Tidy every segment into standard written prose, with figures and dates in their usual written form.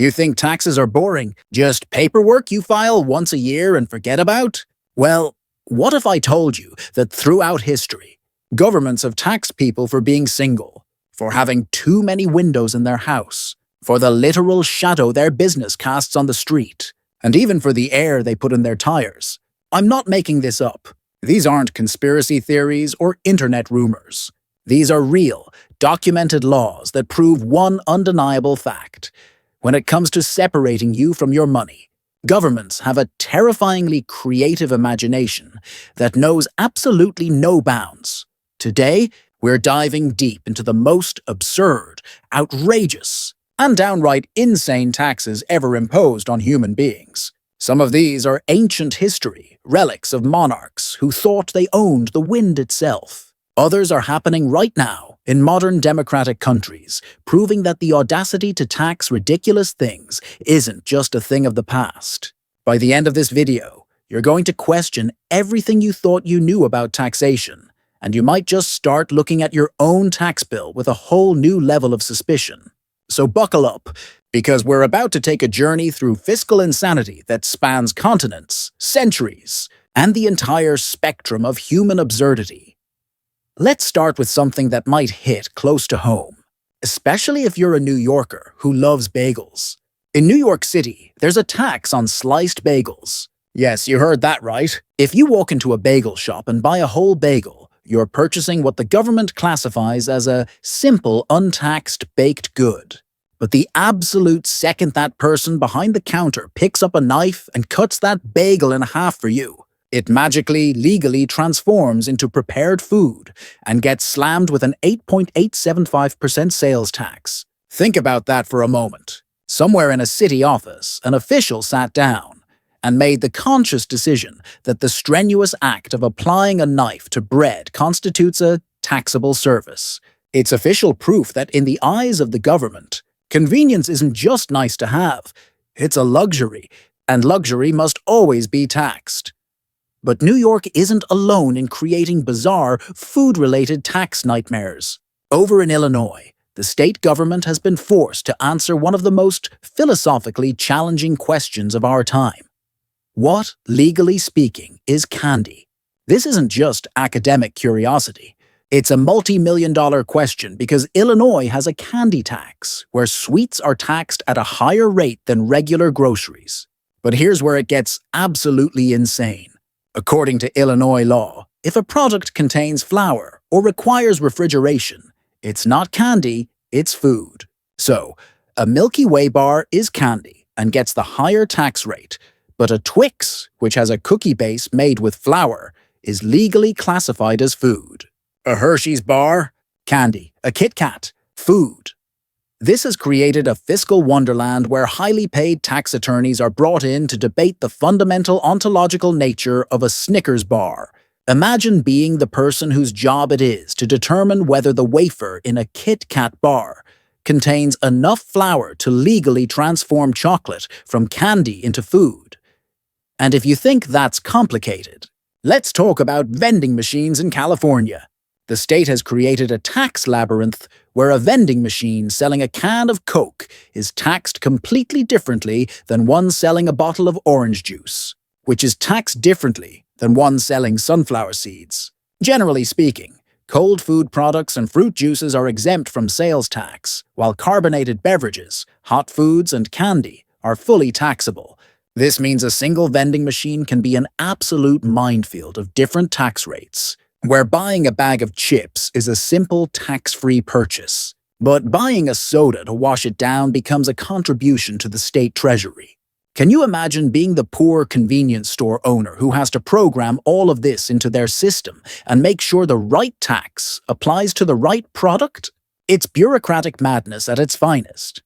You think taxes are boring? Just paperwork you file once a year and forget about? Well, what if I told you that throughout history, governments have taxed people for being single, for having too many windows in their house, for the literal shadow their business casts on the street, and even for the air they put in their tires? I'm not making this up. These aren't conspiracy theories or internet rumors. These are real, documented laws that prove one undeniable fact. When it comes to separating you from your money, governments have a terrifyingly creative imagination that knows absolutely no bounds. Today, we're diving deep into the most absurd, outrageous, and downright insane taxes ever imposed on human beings. Some of these are ancient history, relics of monarchs who thought they owned the wind itself. Others are happening right now in modern democratic countries, proving that the audacity to tax ridiculous things isn't just a thing of the past. By the end of this video, you're going to question everything you thought you knew about taxation, and you might just start looking at your own tax bill with a whole new level of suspicion. So buckle up, because we're about to take a journey through fiscal insanity that spans continents, centuries, and the entire spectrum of human absurdity. Let's start with something that might hit close to home, especially if you're a New Yorker who loves bagels. In New York City, there's a tax on sliced bagels. Yes, you heard that right. If you walk into a bagel shop and buy a whole bagel, you're purchasing what the government classifies as a simple, untaxed baked good. But the absolute second that person behind the counter picks up a knife and cuts that bagel in half for you, it magically, legally transforms into prepared food and gets slammed with an 8.875% sales tax. Think about that for a moment. Somewhere in a city office, an official sat down and made the conscious decision that the strenuous act of applying a knife to bread constitutes a taxable service. It's official proof that in the eyes of the government, convenience isn't just nice to have, it's a luxury, and luxury must always be taxed. But New York isn't alone in creating bizarre, food-related tax nightmares. Over in Illinois, the state government has been forced to answer one of the most philosophically challenging questions of our time. What, legally speaking, is candy? This isn't just academic curiosity. It's a multi-million-dollar question because Illinois has a candy tax, where sweets are taxed at a higher rate than regular groceries. But here's where it gets absolutely insane. According to Illinois law, if a product contains flour or requires refrigeration, it's not candy, it's food. So, a Milky Way bar is candy and gets the higher tax rate, but a Twix, which has a cookie base made with flour, is legally classified as food. A Hershey's bar? Candy. A Kit Kat? Food. This has created a fiscal wonderland where highly paid tax attorneys are brought in to debate the fundamental ontological nature of a Snickers bar. Imagine being the person whose job it is to determine whether the wafer in a Kit Kat bar contains enough flour to legally transform chocolate from candy into food. And if you think that's complicated, let's talk about vending machines in California. The state has created a tax labyrinth where a vending machine selling a can of Coke is taxed completely differently than one selling a bottle of orange juice, which is taxed differently than one selling sunflower seeds. Generally speaking, cold food products and fruit juices are exempt from sales tax, while carbonated beverages, hot foods, and candy are fully taxable. This means a single vending machine can be an absolute minefield of different tax rates, where buying a bag of chips is a simple tax-free purchase, but buying a soda to wash it down becomes a contribution to the state treasury. Can you imagine being the poor convenience store owner who has to program all of this into their system and make sure the right tax applies to the right product? It's bureaucratic madness at its finest.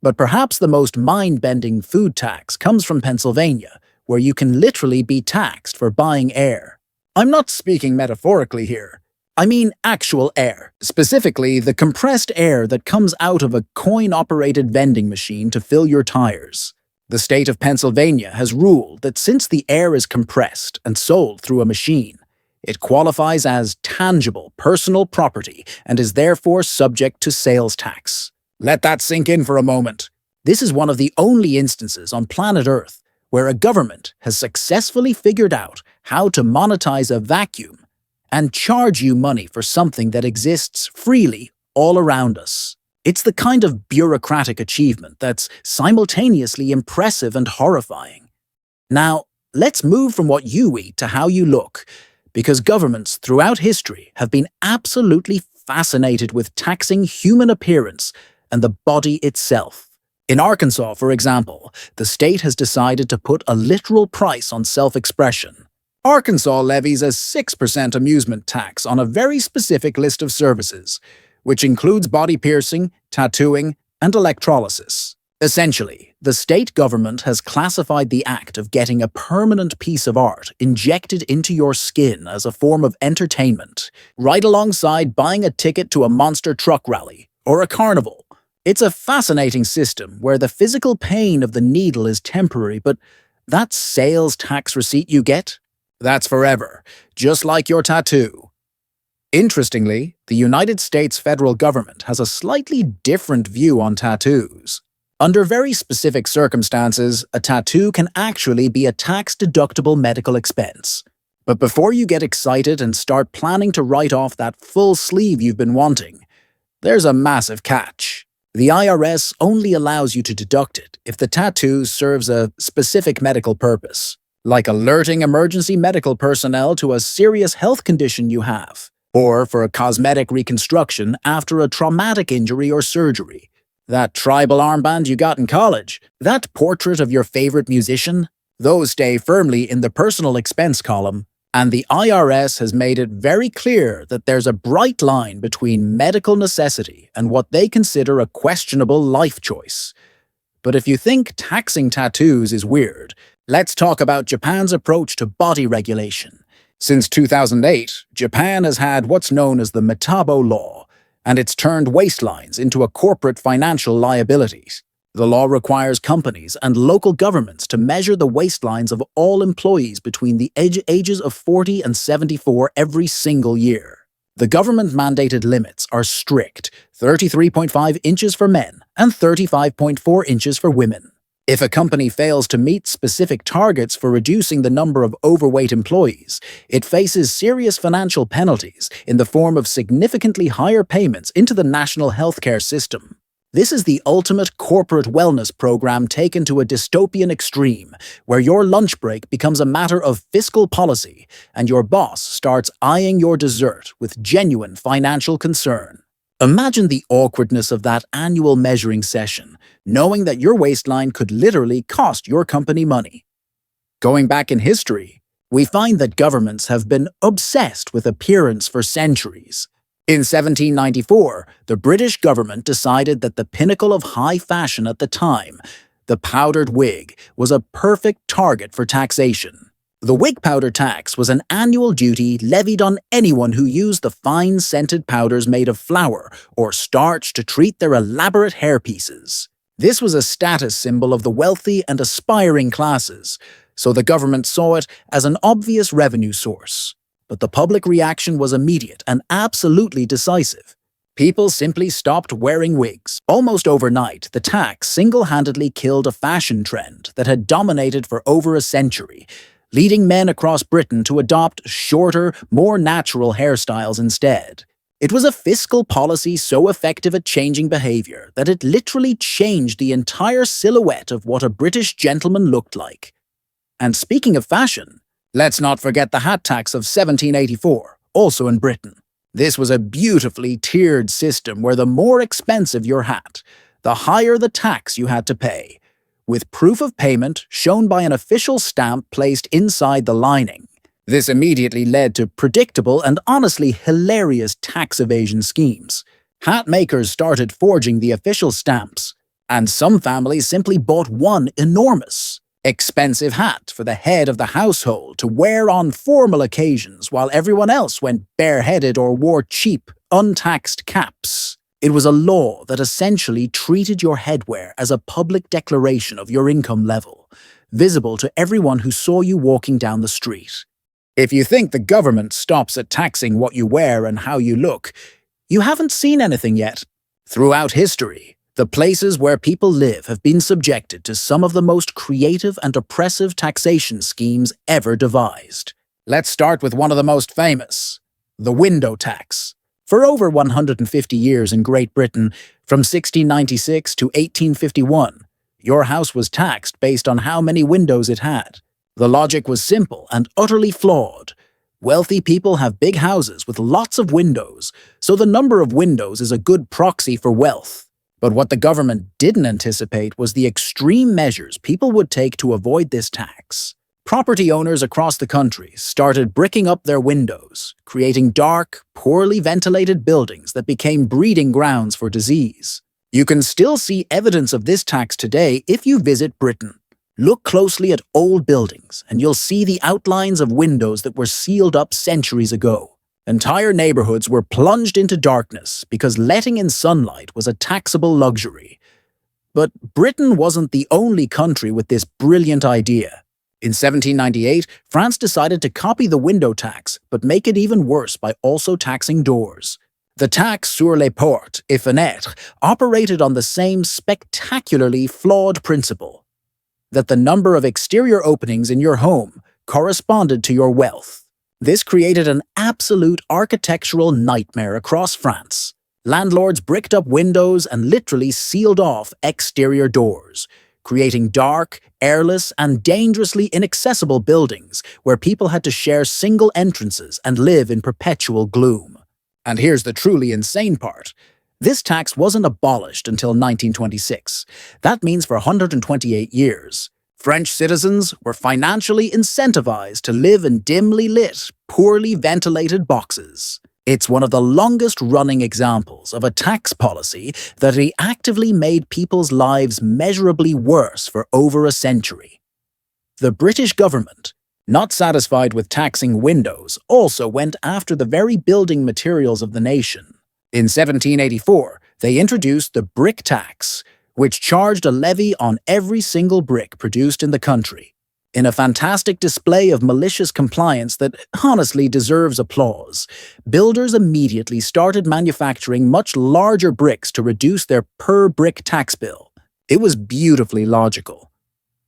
But perhaps the most mind-bending food tax comes from Pennsylvania, where you can literally be taxed for buying air. I'm not speaking metaphorically here. I mean actual air, specifically the compressed air that comes out of a coin-operated vending machine to fill your tires. The state of Pennsylvania has ruled that since the air is compressed and sold through a machine, it qualifies as tangible personal property and is therefore subject to sales tax. Let that sink in for a moment. This is one of the only instances on planet Earth where a government has successfully figured out how to monetize a vacuum and charge you money for something that exists freely all around us. It's the kind of bureaucratic achievement that's simultaneously impressive and horrifying. Now, let's move from what you eat to how you look, because governments throughout history have been absolutely fascinated with taxing human appearance and the body itself. In Arkansas, for example, the state has decided to put a literal price on self-expression. Arkansas levies a 6% amusement tax on a very specific list of services, which includes body piercing, tattooing, and electrolysis. Essentially, the state government has classified the act of getting a permanent piece of art injected into your skin as a form of entertainment, right alongside buying a ticket to a monster truck rally or a carnival. It's a fascinating system where the physical pain of the needle is temporary, but that sales tax receipt you get? That's forever, just like your tattoo. Interestingly, the United States federal government has a slightly different view on tattoos. Under very specific circumstances, a tattoo can actually be a tax-deductible medical expense. But before you get excited and start planning to write off that full sleeve you've been wanting, there's a massive catch. The IRS only allows you to deduct it if the tattoo serves a specific medical purpose, like alerting emergency medical personnel to a serious health condition you have, or for a cosmetic reconstruction after a traumatic injury or surgery. That tribal armband you got in college, that portrait of your favorite musician, those stay firmly in the personal expense column, and the IRS has made it very clear that there's a bright line between medical necessity and what they consider a questionable life choice. But if you think taxing tattoos is weird, let's talk about Japan's approach to body regulation. Since 2008, Japan has had what's known as the Metabo Law, and it's turned waistlines into a corporate financial liabilities. The law requires companies and local governments to measure the waistlines of all employees between the ages of 40 and 74 every single year. The government-mandated limits are strict: 33.5 inches for men and 35.4 inches for women. If a company fails to meet specific targets for reducing the number of overweight employees, it faces serious financial penalties in the form of significantly higher payments into the national healthcare system. This is the ultimate corporate wellness program taken to a dystopian extreme, where your lunch break becomes a matter of fiscal policy and your boss starts eyeing your dessert with genuine financial concern. Imagine the awkwardness of that annual measuring session, knowing that your waistline could literally cost your company money. Going back in history, we find that governments have been obsessed with appearance for centuries. In 1794, the British government decided that the pinnacle of high fashion at the time, the powdered wig, was a perfect target for taxation. The wig powder tax was an annual duty levied on anyone who used the fine scented powders made of flour or starch to treat their elaborate hairpieces. This was a status symbol of the wealthy and aspiring classes, so the government saw it as an obvious revenue source. But the public reaction was immediate and absolutely decisive. People simply stopped wearing wigs. Almost overnight, the tax single-handedly killed a fashion trend that had dominated for over a century, leading men across Britain to adopt shorter, more natural hairstyles instead. It was a fiscal policy so effective at changing behavior that it literally changed the entire silhouette of what a British gentleman looked like. And speaking of fashion, let's not forget the hat tax of 1784, also in Britain. This was a beautifully tiered system where the more expensive your hat, the higher the tax you had to pay, with proof of payment shown by an official stamp placed inside the lining. This immediately led to predictable and honestly hilarious tax evasion schemes. Hat makers started forging the official stamps, and some families simply bought one enormous, expensive hat for the head of the household to wear on formal occasions while everyone else went bareheaded or wore cheap, untaxed caps. It was a law that essentially treated your headwear as a public declaration of your income level, visible to everyone who saw you walking down the street. If you think the government stops at taxing what you wear and how you look, you haven't seen anything yet. Throughout history, The places where people live have been subjected to some of the most creative and oppressive taxation schemes ever devised. Let's start with one of the most famous, the window tax. For over 150 years in Great Britain, from 1696 to 1851, your house was taxed based on how many windows it had. The logic was simple and utterly flawed. Wealthy people have big houses with lots of windows, so the number of windows is a good proxy for wealth. But what the government didn't anticipate was the extreme measures people would take to avoid this tax. Property owners across the country started bricking up their windows, creating dark, poorly ventilated buildings that became breeding grounds for disease. You can still see evidence of this tax today if you visit Britain. Look closely at old buildings, and you'll see the outlines of windows that were sealed up centuries ago. Entire neighborhoods were plunged into darkness because letting in sunlight was a taxable luxury. But Britain wasn't the only country with this brilliant idea. In 1798, France decided to copy the window tax, but make it even worse by also taxing doors. The taxe sur les portes et fenêtres operated on the same spectacularly flawed principle, that the number of exterior openings in your home corresponded to your wealth. This created an absolute architectural nightmare across France. Landlords bricked up windows and literally sealed off exterior doors, creating dark, airless, and dangerously inaccessible buildings where people had to share single entrances and live in perpetual gloom. And here's the truly insane part. This tax wasn't abolished until 1926. That means for 128 years. French citizens were financially incentivized to live in dimly lit, poorly ventilated boxes. It's one of the longest-running examples of a tax policy that actively made people's lives measurably worse for over a century. The British government, not satisfied with taxing windows, also went after the very building materials of the nation. In 1784, they introduced the brick tax, which charged a levy on every single brick produced in the country. In a fantastic display of malicious compliance that honestly deserves applause, builders immediately started manufacturing much larger bricks to reduce their per-brick tax bill. It was beautifully logical.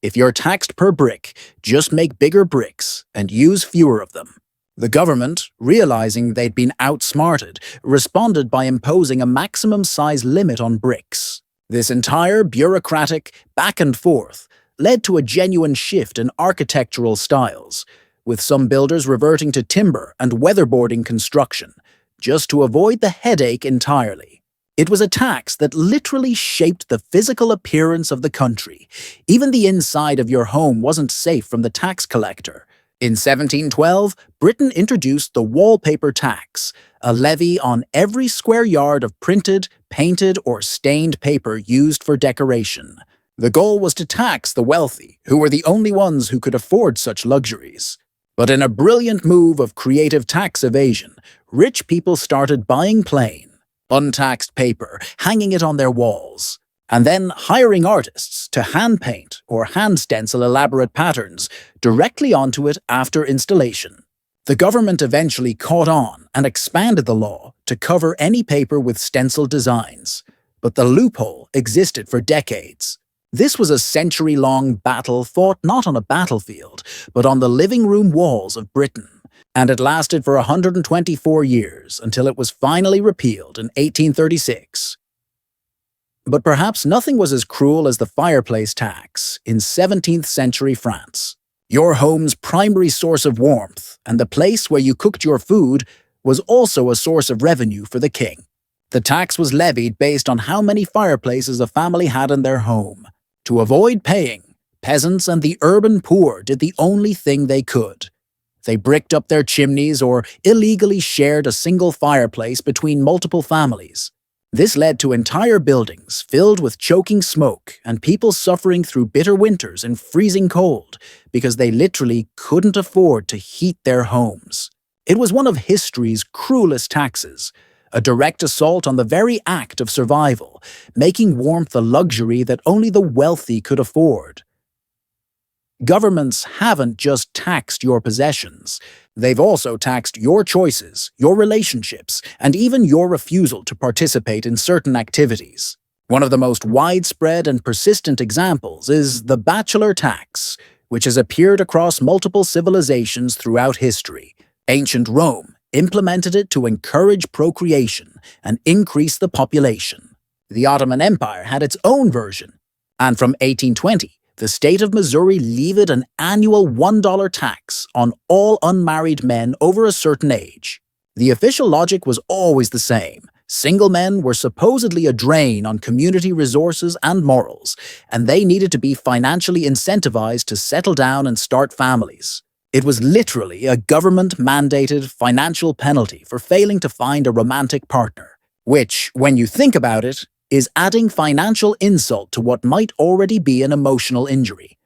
If you're taxed per brick, just make bigger bricks and use fewer of them. The government, realizing they'd been outsmarted, responded by imposing a maximum size limit on bricks. This entire bureaucratic back and forth led to a genuine shift in architectural styles, with some builders reverting to timber and weatherboarding construction, just to avoid the headache entirely. It was a tax that literally shaped the physical appearance of the country. Even the inside of your home wasn't safe from the tax collector. In 1712, Britain introduced the wallpaper tax, a levy on every square yard of printed, painted, or stained paper used for decoration. The goal was to tax the wealthy, who were the only ones who could afford such luxuries. But in a brilliant move of creative tax evasion, rich people started buying plain, untaxed paper, hanging it on their walls, and then hiring artists to hand-paint or hand-stencil elaborate patterns directly onto it after installation. The government eventually caught on and expanded the law to cover any paper with stenciled designs, but the loophole existed for decades. This was a century-long battle fought not on a battlefield, but on the living room walls of Britain, and it lasted for 124 years until it was finally repealed in 1836. But perhaps nothing was as cruel as the fireplace tax in 17th century France. Your home's primary source of warmth, and the place where you cooked your food, was also a source of revenue for the king. The tax was levied based on how many fireplaces a family had in their home. To avoid paying, peasants and the urban poor did the only thing they could. They bricked up their chimneys or illegally shared a single fireplace between multiple families. This led to entire buildings filled with choking smoke and people suffering through bitter winters and freezing cold because they literally couldn't afford to heat their homes. It was one of history's cruelest taxes, a direct assault on the very act of survival, making warmth a luxury that only the wealthy could afford. Governments haven't just taxed your possessions. They've also taxed your choices, your relationships, and even your refusal to participate in certain activities. One of the most widespread and persistent examples is the bachelor tax, which has appeared across multiple civilizations throughout history. Ancient Rome implemented it to encourage procreation and increase the population. The Ottoman Empire had its own version, and from 1820, the state of Missouri levied an annual $1 tax on all unmarried men over a certain age. The official logic was always the same. Single men were supposedly a drain on community resources and morals, and they needed to be financially incentivized to settle down and start families. It was literally a government-mandated financial penalty for failing to find a romantic partner, which, when you think about it, is adding financial insult to what might already be an emotional injury.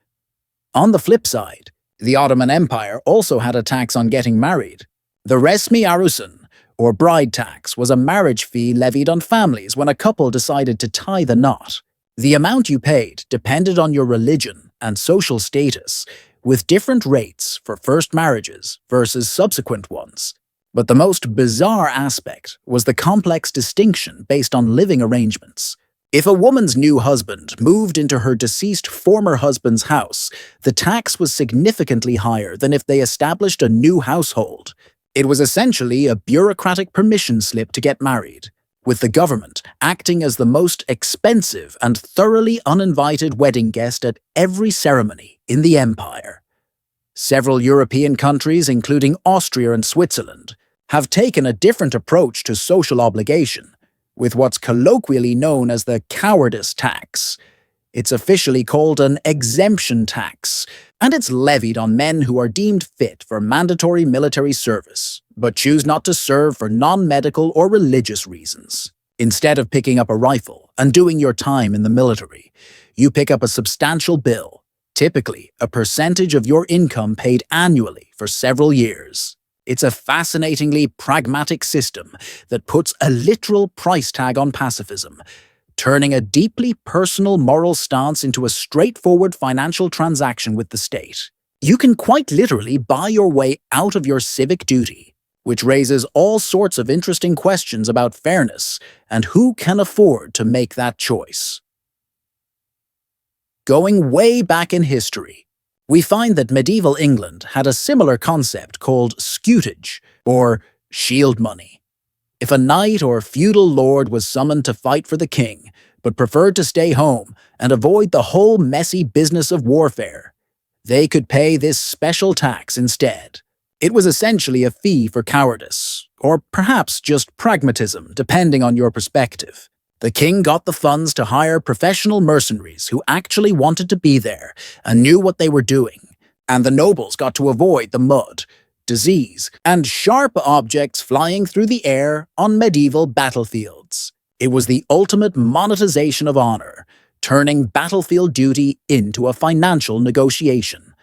On the flip side, the Ottoman Empire also had a tax on getting married. The resmi arusun, or bride tax, was a marriage fee levied on families when a couple decided to tie the knot. The amount you paid depended on your religion and social status, with different rates for first marriages versus subsequent ones. But the most bizarre aspect was the complex distinction based on living arrangements. If a woman's new husband moved into her deceased former husband's house, the tax was significantly higher than if they established a new household. It was essentially a bureaucratic permission slip to get married, with the government acting as the most expensive and thoroughly uninvited wedding guest at every ceremony in the empire. Several European countries, including Austria and Switzerland, have taken a different approach to social obligation, with what's colloquially known as the cowardice tax. It's officially called an exemption tax, and it's levied on men who are deemed fit for mandatory military service, but choose not to serve for non-medical or religious reasons. Instead of picking up a rifle and doing your time in the military, you pick up a substantial bill, typically a percentage of your income paid annually for several years. It's a fascinatingly pragmatic system that puts a literal price tag on pacifism, turning a deeply personal moral stance into a straightforward financial transaction with the state. You can quite literally buy your way out of your civic duty, which raises all sorts of interesting questions about fairness and who can afford to make that choice. Going way back in history, we find that medieval England had a similar concept called scutage, or shield money. If a knight or feudal lord was summoned to fight for the king, but preferred to stay home and avoid the whole messy business of warfare, they could pay this special tax instead. It was essentially a fee for cowardice, or perhaps just pragmatism, depending on your perspective. The king got the funds to hire professional mercenaries who actually wanted to be there and knew what they were doing, and the nobles got to avoid the mud, disease, and sharp objects flying through the air on medieval battlefields. It was the ultimate monetization of honor, turning battlefield duty into a financial negotiation.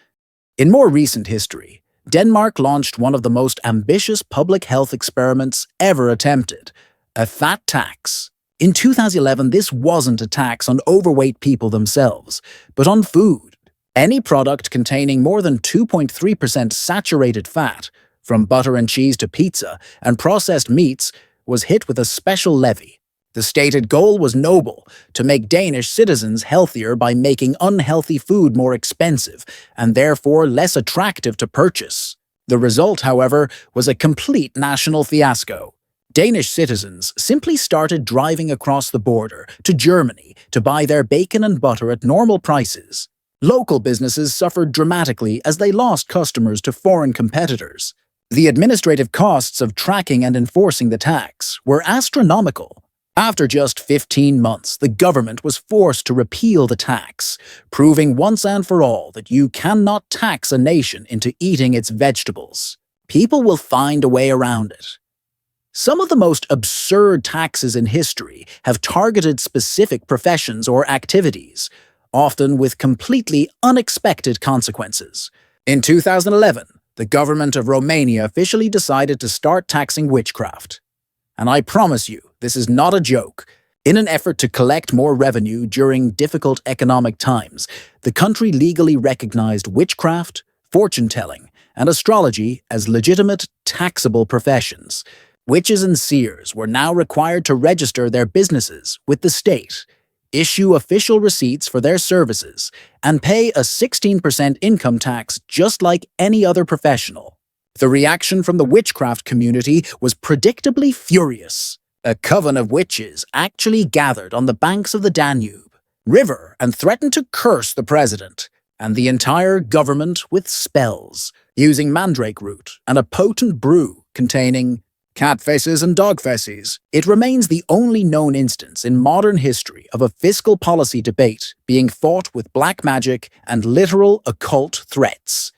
In more recent history, Denmark launched one of the most ambitious public health experiments ever attempted, a fat tax. In 2011, this wasn't a tax on overweight people themselves, but on food. Any product containing more than 2.3% saturated fat, from butter and cheese to pizza and processed meats, was hit with a special levy. The stated goal was noble, to make Danish citizens healthier by making unhealthy food more expensive and therefore less attractive to purchase. The result, however, was a complete national fiasco. Danish citizens simply started driving across the border to Germany to buy their bacon and butter at normal prices. Local businesses suffered dramatically as they lost customers to foreign competitors. The administrative costs of tracking and enforcing the tax were astronomical. After just 15 months, the government was forced to repeal the tax, proving once and for all that you cannot tax a nation into eating its vegetables. People will find a way around it. Some of the most absurd taxes in history have targeted specific professions or activities, often with completely unexpected consequences. In 2011, the government of Romania officially decided to start taxing witchcraft. And I promise you, this is not a joke. In an effort to collect more revenue during difficult economic times, the country legally recognized witchcraft, fortune-telling, and astrology as legitimate, taxable professions. Witches and seers were now required to register their businesses with the state. issue official receipts for their services, and pay a 16% income tax just like any other professional. The reaction from the witchcraft community was predictably furious. A coven of witches actually gathered on the banks of the Danube River and threatened to curse the president and the entire government with spells, using mandrake root and a potent brew containing cat faces and dog faces. It remains the only known instance in modern history of a fiscal policy debate being fought with black magic and literal occult threats.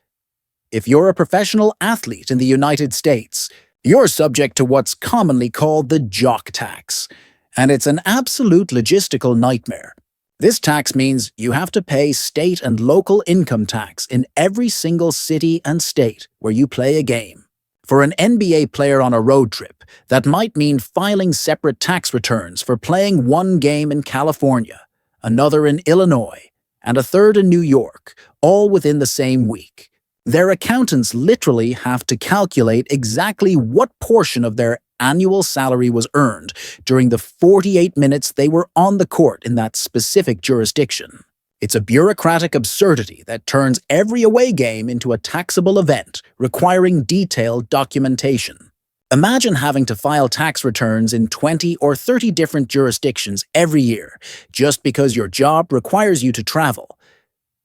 If you're a professional athlete in the United States, you're subject to what's commonly called the jock tax, and it's an absolute logistical nightmare. This tax means you have to pay state and local income tax in every single city and state where you play a game. For an NBA player on a road trip, that might mean filing separate tax returns for playing one game in California, another in Illinois, and a third in New York, all within the same week. Their accountants literally have to calculate exactly what portion of their annual salary was earned during the 48 minutes they were on the court in that specific jurisdiction. It's a bureaucratic absurdity that turns every away game into a taxable event requiring detailed documentation. Imagine having to file tax returns in 20 or 30 different jurisdictions every year just because your job requires you to travel.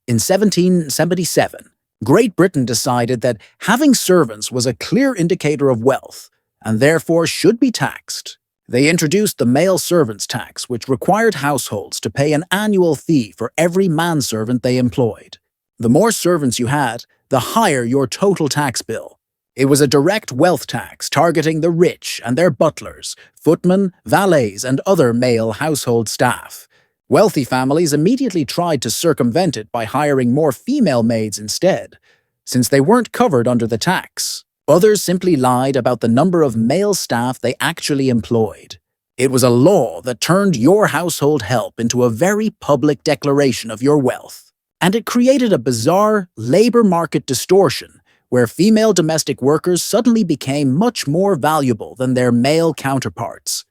In 1777, Great Britain decided that having servants was a clear indicator of wealth, and therefore should be taxed. They introduced the male servants tax, which required households to pay an annual fee for every manservant they employed. The more servants you had, the higher your total tax bill. It was a direct wealth tax targeting the rich and their butlers, footmen, valets, and other male household staff. Wealthy families immediately tried to circumvent it by hiring more female maids instead, since they weren't covered under the tax. Others simply lied about the number of male staff they actually employed. It was a law that turned your household help into a very public declaration of your wealth. And it created a bizarre labor market distortion where female domestic workers suddenly became much more valuable than their male counterparts.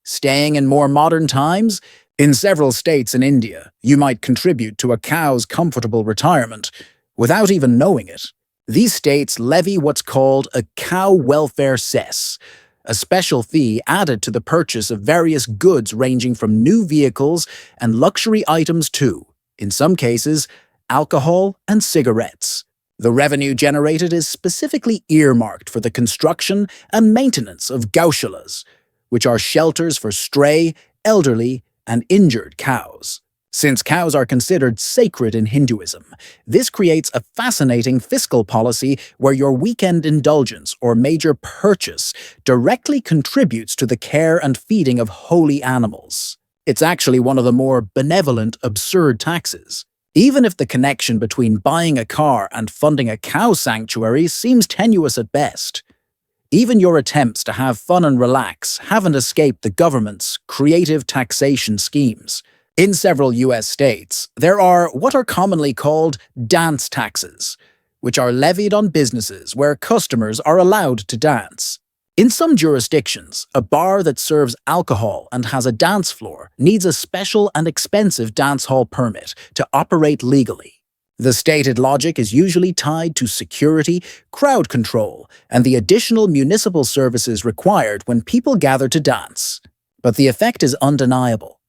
Staying in more modern times, in several states in India, you might contribute to a cow's comfortable retirement without even knowing it. These states levy what's called a cow welfare cess, a special fee added to the purchase of various goods ranging from new vehicles and luxury items to, in some cases, alcohol and cigarettes. The revenue generated is specifically earmarked for the construction and maintenance of gaushalas, which are shelters for stray, elderly, and injured cows. Since cows are considered sacred in Hinduism, this creates a fascinating fiscal policy where your weekend indulgence or major purchase directly contributes to the care and feeding of holy animals. It's actually one of the more benevolent, absurd taxes. Even if the connection between buying a car and funding a cow sanctuary seems tenuous at best, even your attempts to have fun and relax haven't escaped the government's creative taxation schemes. In several U.S. states, there are what are commonly called dance taxes, which are levied on businesses where customers are allowed to dance. In some jurisdictions, a bar that serves alcohol and has a dance floor needs a special and expensive dance hall permit to operate legally. The stated logic is usually tied to security, crowd control, and the additional municipal services required when people gather to dance. But the effect is undeniable.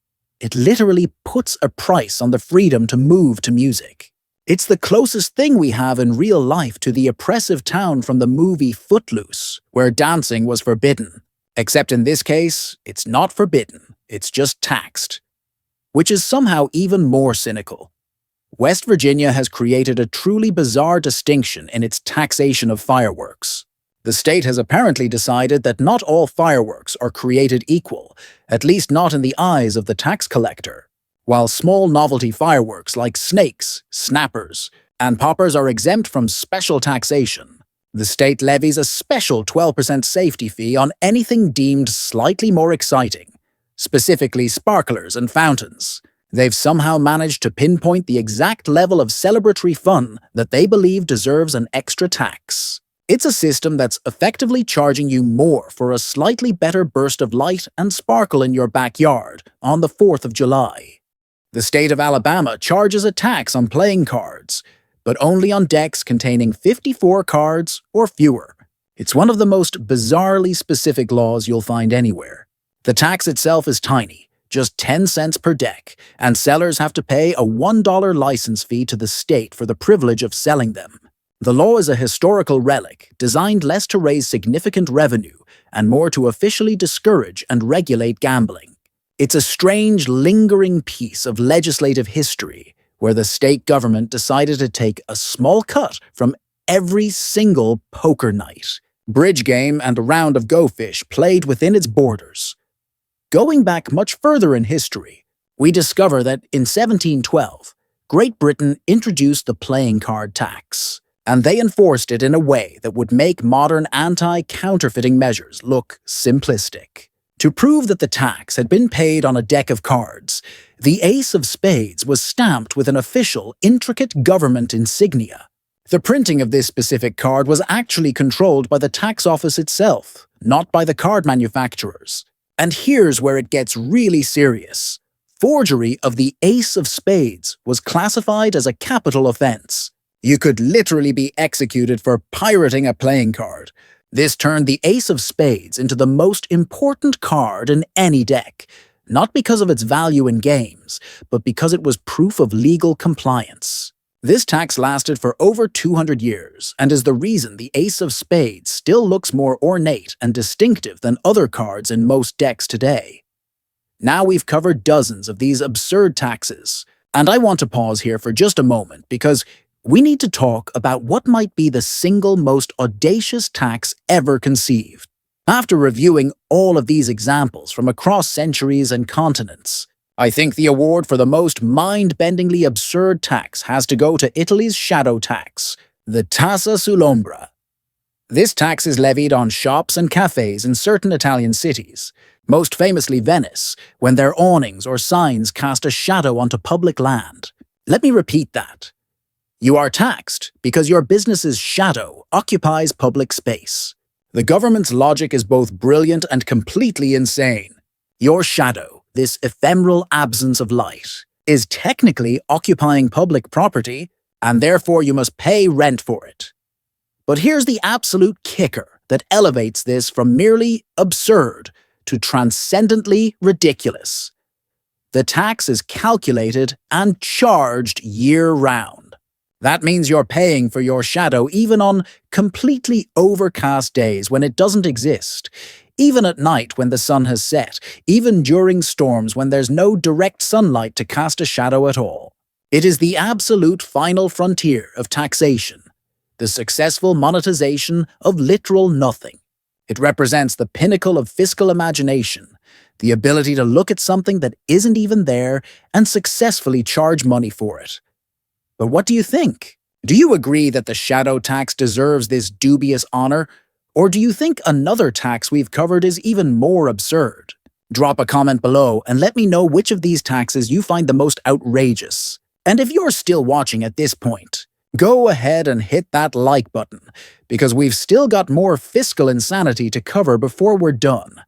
It literally puts a price on the freedom to move to music. It's the closest thing we have in real life to the oppressive town from the movie Footloose, where dancing was forbidden. Except in this case, it's not forbidden, it's just taxed. Which is somehow even more cynical. West Virginia has created a truly bizarre distinction in its taxation of fireworks. The state has apparently decided that not all fireworks are created equal, at least not in the eyes of the tax collector. While small novelty fireworks like snakes, snappers, and poppers are exempt from special taxation, the state levies a special 12% safety fee on anything deemed slightly more exciting, specifically sparklers and fountains. They've somehow managed to pinpoint the exact level of celebratory fun that they believe deserves an extra tax. It's a system that's effectively charging you more for a slightly better burst of light and sparkle in your backyard on the 4th of July. The state of Alabama charges a tax on playing cards, but only on decks containing 54 cards or fewer. It's one of the most bizarrely specific laws you'll find anywhere. The tax itself is tiny, just 10 cents per deck, and sellers have to pay a $1 license fee to the state for the privilege of selling them. The law is a historical relic designed less to raise significant revenue and more to officially discourage and regulate gambling. It's a strange, lingering piece of legislative history where the state government decided to take a small cut from every single poker night, bridge game, and a round of Go Fish played within its borders. Going back much further in history, we discover that in 1712, Great Britain introduced the playing card tax, and they enforced it in a way that would make modern anti-counterfeiting measures look simplistic. To prove that the tax had been paid on a deck of cards, the ace of spades was stamped with an official, intricate government insignia. The printing of this specific card was actually controlled by the tax office itself, not by the card manufacturers. And here's where it gets really serious. Forgery of the ace of spades was classified as a capital offense. You could literally be executed for pirating a playing card. This turned the ace of spades into the most important card in any deck, not because of its value in games, but because it was proof of legal compliance. This tax lasted for over 200 years and is the reason the ace of spades still looks more ornate and distinctive than other cards in most decks today. Now we've covered dozens of these absurd taxes, and I want to pause here for just a moment because we need to talk about what might be the single most audacious tax ever conceived. After reviewing all of these examples from across centuries and continents, I think the award for the most mind-bendingly absurd tax has to go to Italy's shadow tax, the tassa sull'ombra. This tax is levied on shops and cafes in certain Italian cities, most famously Venice, when their awnings or signs cast a shadow onto public land. Let me repeat that. You are taxed because your business's shadow occupies public space. The government's logic is both brilliant and completely insane. Your shadow, this ephemeral absence of light, is technically occupying public property, and therefore you must pay rent for it. But here's the absolute kicker that elevates this from merely absurd to transcendently ridiculous. The tax is calculated and charged year-round. That means you're paying for your shadow even on completely overcast days when it doesn't exist, even at night when the sun has set, even during storms when there's no direct sunlight to cast a shadow at all. It is the absolute final frontier of taxation, the successful monetization of literal nothing. It represents the pinnacle of fiscal imagination, the ability to look at something that isn't even there and successfully charge money for it. But what do you think? Do you agree that the shadow tax deserves this dubious honor? Or do you think another tax we've covered is even more absurd? Drop a comment below and let me know which of these taxes you find the most outrageous. And if you're still watching at this point, go ahead and hit that like button, because we've still got more fiscal insanity to cover before we're done.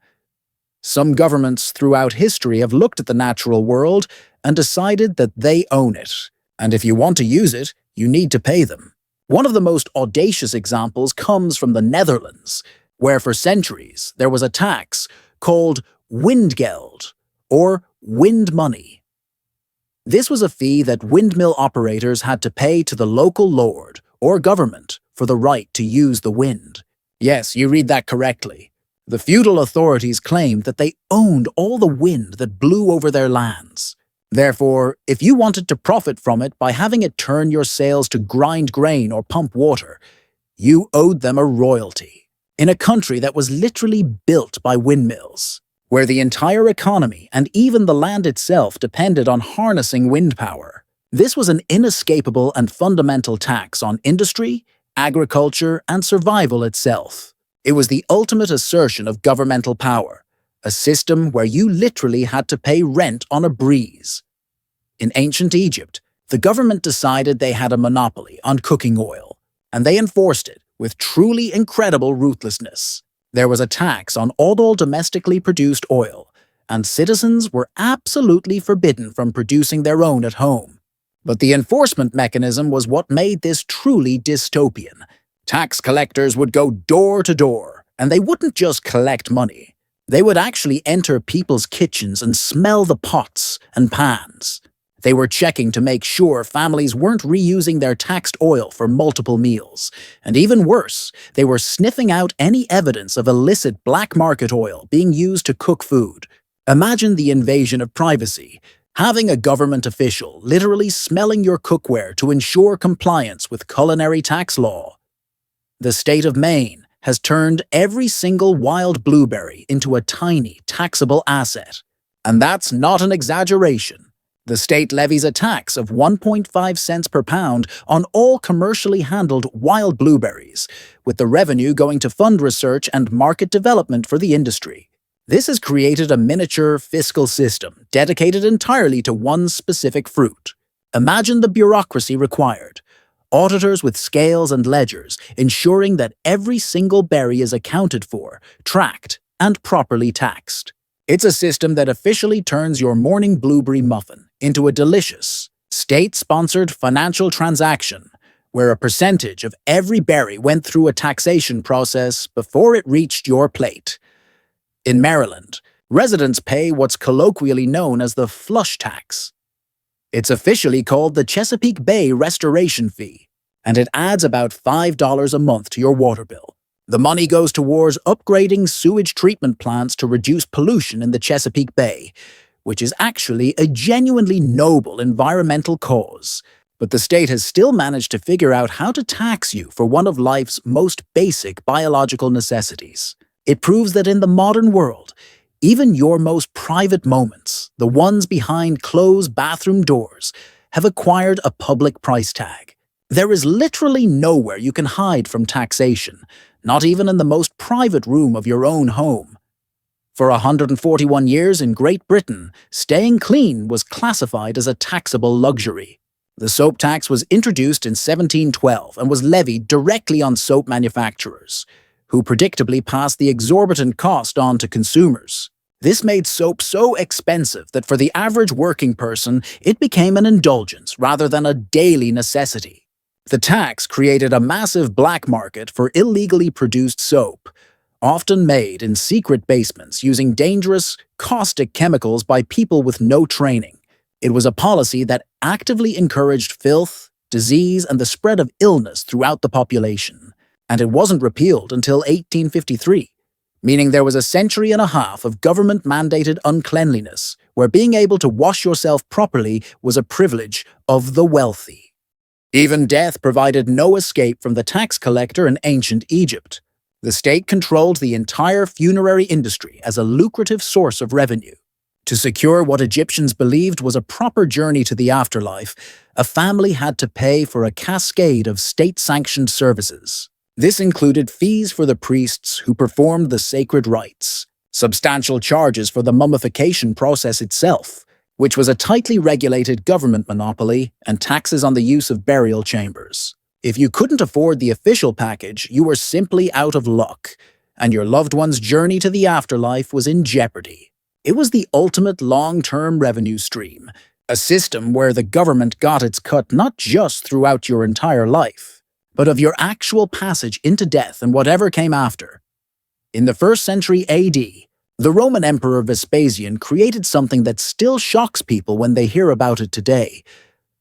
Some governments throughout history have looked at the natural world and decided that they own it. And if you want to use it, you need to pay them. One of the most audacious examples comes from the Netherlands, where for centuries there was a tax called windgeld, or wind money. This was a fee that windmill operators had to pay to the local lord or government for the right to use the wind. Yes, you read that correctly. The feudal authorities claimed that they owned all the wind that blew over their lands. Therefore, if you wanted to profit from it by having it turn your sails to grind grain or pump water, you owed them a royalty. In a country that was literally built by windmills, where the entire economy and even the land itself depended on harnessing wind power, this was an inescapable and fundamental tax on industry, agriculture, and survival itself. It was the ultimate assertion of governmental power, a system where you literally had to pay rent on a breeze. In ancient Egypt, the government decided they had a monopoly on cooking oil, and they enforced it with truly incredible ruthlessness. There was a tax on all domestically produced oil, and citizens were absolutely forbidden from producing their own at home. But the enforcement mechanism was what made this truly dystopian. Tax collectors would go door to door, and they wouldn't just collect money. They would actually enter people's kitchens and smell the pots and pans. They were checking to make sure families weren't reusing their taxed oil for multiple meals. And even worse, they were sniffing out any evidence of illicit black market oil being used to cook food. Imagine the invasion of privacy. Having a government official literally smelling your cookware to ensure compliance with culinary tax law. The state of Maine has turned every single wild blueberry into a tiny, taxable asset. And that's not an exaggeration. The state levies a tax of 1.5 cents per pound on all commercially handled wild blueberries, with the revenue going to fund research and market development for the industry. This has created a miniature fiscal system dedicated entirely to one specific fruit. Imagine the bureaucracy required. Auditors with scales and ledgers ensuring that every single berry is accounted for, tracked, and properly taxed. It's a system that officially turns your morning blueberry muffin into a delicious, state-sponsored financial transaction where a percentage of every berry went through a taxation process before it reached your plate. In Maryland, residents pay what's colloquially known as the flush tax. It's officially called the Chesapeake Bay Restoration Fee, and it adds about $5 a month to your water bill. The money goes towards upgrading sewage treatment plants to reduce pollution in the Chesapeake Bay, which is actually a genuinely noble environmental cause. But the state has still managed to figure out how to tax you for one of life's most basic biological necessities. It proves that in the modern world, even your most private moments, the ones behind closed bathroom doors, have acquired a public price tag. There is literally nowhere you can hide from taxation, not even in the most private room of your own home. For 141 years in Great Britain, staying clean was classified as a taxable luxury. The soap tax was introduced in 1712 and was levied directly on soap manufacturers, who predictably passed the exorbitant cost on to consumers. This made soap so expensive that for the average working person, it became an indulgence rather than a daily necessity. The tax created a massive black market for illegally produced soap, often made in secret basements using dangerous, caustic chemicals by people with no training. It was a policy that actively encouraged filth, disease, and the spread of illness throughout the population. And it wasn't repealed until 1853, meaning there was a century and a half of government-mandated uncleanliness, where being able to wash yourself properly was a privilege of the wealthy. Even death provided no escape from the tax collector in ancient Egypt. The state controlled the entire funerary industry as a lucrative source of revenue. To secure what Egyptians believed was a proper journey to the afterlife, a family had to pay for a cascade of state-sanctioned services. This included fees for the priests who performed the sacred rites, substantial charges for the mummification process itself, which was a tightly regulated government monopoly, and taxes on the use of burial chambers. If you couldn't afford the official package, you were simply out of luck, and your loved one's journey to the afterlife was in jeopardy. It was the ultimate long-term revenue stream, a system where the government got its cut not just throughout your entire life, but of your actual passage into death and whatever came after. In the 1st century AD, the Roman Emperor Vespasian created something that still shocks people when they hear about it today: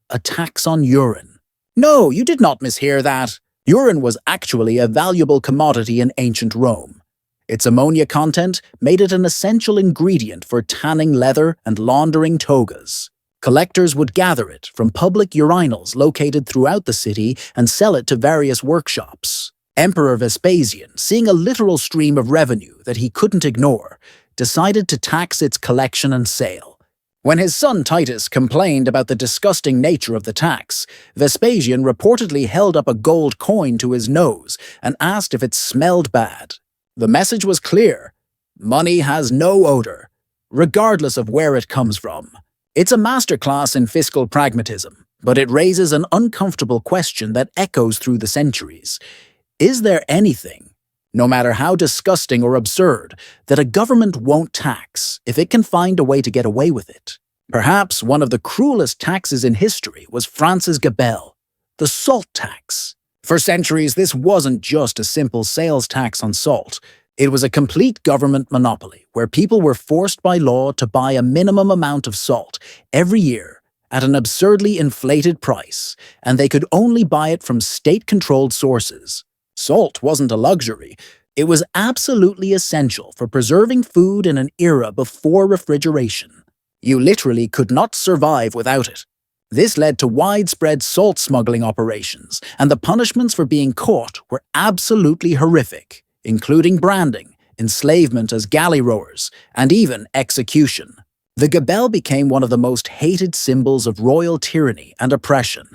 a tax on urine. No, you did not mishear that. Urine was actually a valuable commodity in ancient Rome. Its ammonia content made it an essential ingredient for tanning leather and laundering togas. Collectors would gather it from public urinals located throughout the city and sell it to various workshops. Emperor Vespasian, seeing a literal stream of revenue that he couldn't ignore, decided to tax its collection and sale. When his son Titus complained about the disgusting nature of the tax, Vespasian reportedly held up a gold coin to his nose and asked if it smelled bad. The message was clear: money has no odor, regardless of where it comes from. It's a masterclass in fiscal pragmatism, but it raises an uncomfortable question that echoes through the centuries. Is there anything, no matter how disgusting or absurd, that a government won't tax if it can find a way to get away with it. Perhaps one of the cruelest taxes in history was France's gabelle, the salt tax. For centuries, this wasn't just a simple sales tax on salt. It was a complete government monopoly where people were forced by law to buy a minimum amount of salt every year at an absurdly inflated price, and they could only buy it from state-controlled sources. Salt wasn't a luxury. It was absolutely essential for preserving food in an era before refrigeration. You literally could not survive without it. This led to widespread salt smuggling operations, and the punishments for being caught were absolutely horrific, including branding, enslavement as galley rowers, and even execution. The gabelle became one of the most hated symbols of royal tyranny and oppression,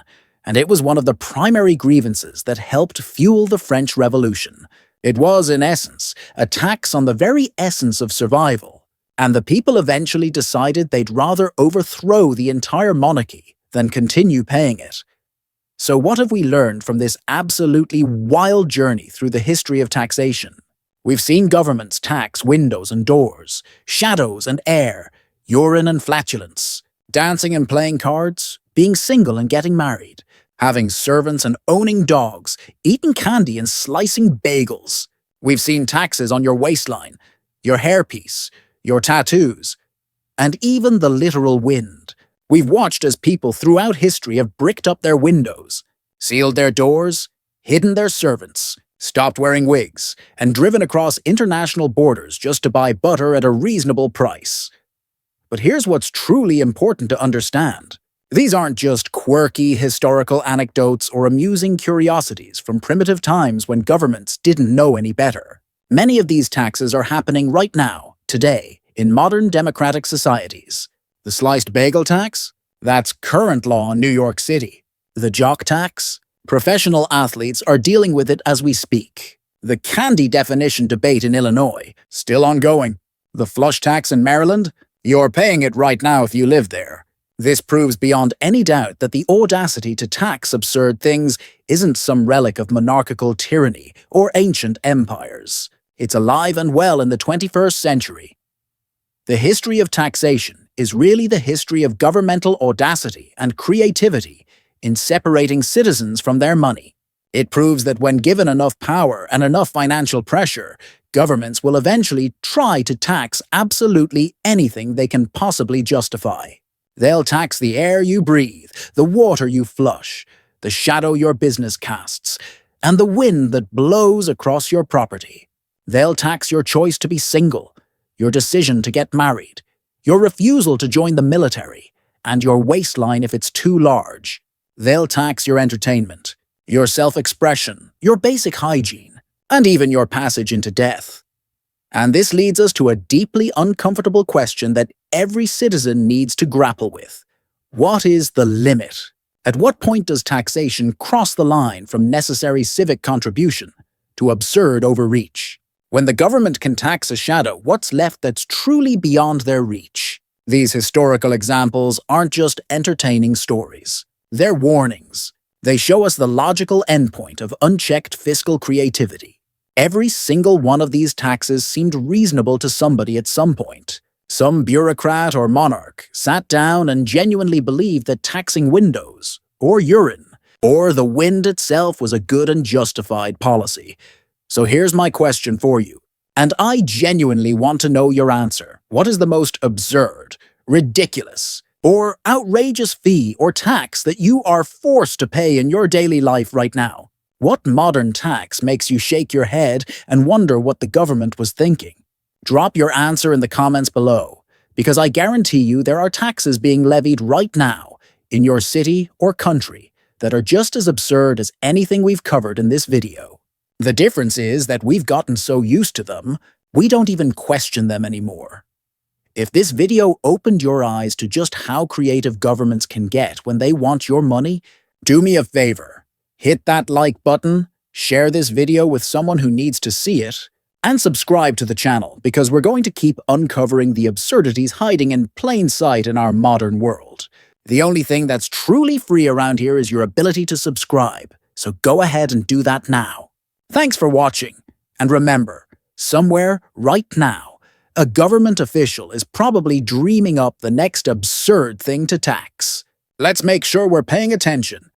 and it was one of the primary grievances that helped fuel the French Revolution. It was, in essence, a tax on the very essence of survival, and the people eventually decided they'd rather overthrow the entire monarchy than continue paying it. So what have we learned from this absolutely wild journey through the history of taxation? We've seen governments tax windows and doors, shadows and air, urine and flatulence, dancing and playing cards, being single and getting married, having servants and owning dogs, eating candy and slicing bagels. We've seen taxes on your waistline, your hairpiece, your tattoos, and even the literal wind. We've watched as people throughout history have bricked up their windows, sealed their doors, hidden their servants, stopped wearing wigs, and driven across international borders just to buy butter at a reasonable price. But here's what's truly important to understand. These aren't just quirky historical anecdotes or amusing curiosities from primitive times when governments didn't know any better. Many of these taxes are happening right now, today, in modern democratic societies. The sliced bagel tax? That's current law in New York City. The jock tax? Professional athletes are dealing with it as we speak. The candy definition debate in Illinois? Still ongoing. The flush tax in Maryland? You're paying it right now if you live there. This proves beyond any doubt that the audacity to tax absurd things isn't some relic of monarchical tyranny or ancient empires. It's alive and well in the 21st century. The history of taxation is really the history of governmental audacity and creativity in separating citizens from their money. It proves that when given enough power and enough financial pressure, governments will eventually try to tax absolutely anything they can possibly justify. They'll tax the air you breathe, the water you flush, the shadow your business casts, and the wind that blows across your property. They'll tax your choice to be single, your decision to get married, your refusal to join the military, and your waistline if it's too large. They'll tax your entertainment, your self-expression, your basic hygiene, and even your passage into death. And this leads us to a deeply uncomfortable question that every citizen needs to grapple with. What is the limit? At what point does taxation cross the line from necessary civic contribution to absurd overreach? When the government can tax a shadow, what's left that's truly beyond their reach? These historical examples aren't just entertaining stories. They're warnings. They show us the logical endpoint of unchecked fiscal creativity. Every single one of these taxes seemed reasonable to somebody at some point. Some bureaucrat or monarch sat down and genuinely believed that taxing windows, or urine, or the wind itself was a good and justified policy. So here's my question for you, and I genuinely want to know your answer. What is the most absurd, ridiculous, or outrageous fee or tax that you are forced to pay in your daily life right now? What modern tax makes you shake your head and wonder what the government was thinking? Drop your answer in the comments below, because I guarantee you there are taxes being levied right now in your city or country that are just as absurd as anything we've covered in this video. The difference is that we've gotten so used to them, we don't even question them anymore. If this video opened your eyes to just how creative governments can get when they want your money, do me a favor. Hit that like button, share this video with someone who needs to see it, and subscribe to the channel because we're going to keep uncovering the absurdities hiding in plain sight in our modern world. The only thing that's truly free around here is your ability to subscribe, so go ahead and do that now. Thanks for watching, And remember, somewhere, right now, a government official is probably dreaming up the next absurd thing to tax. Let's make sure we're paying attention.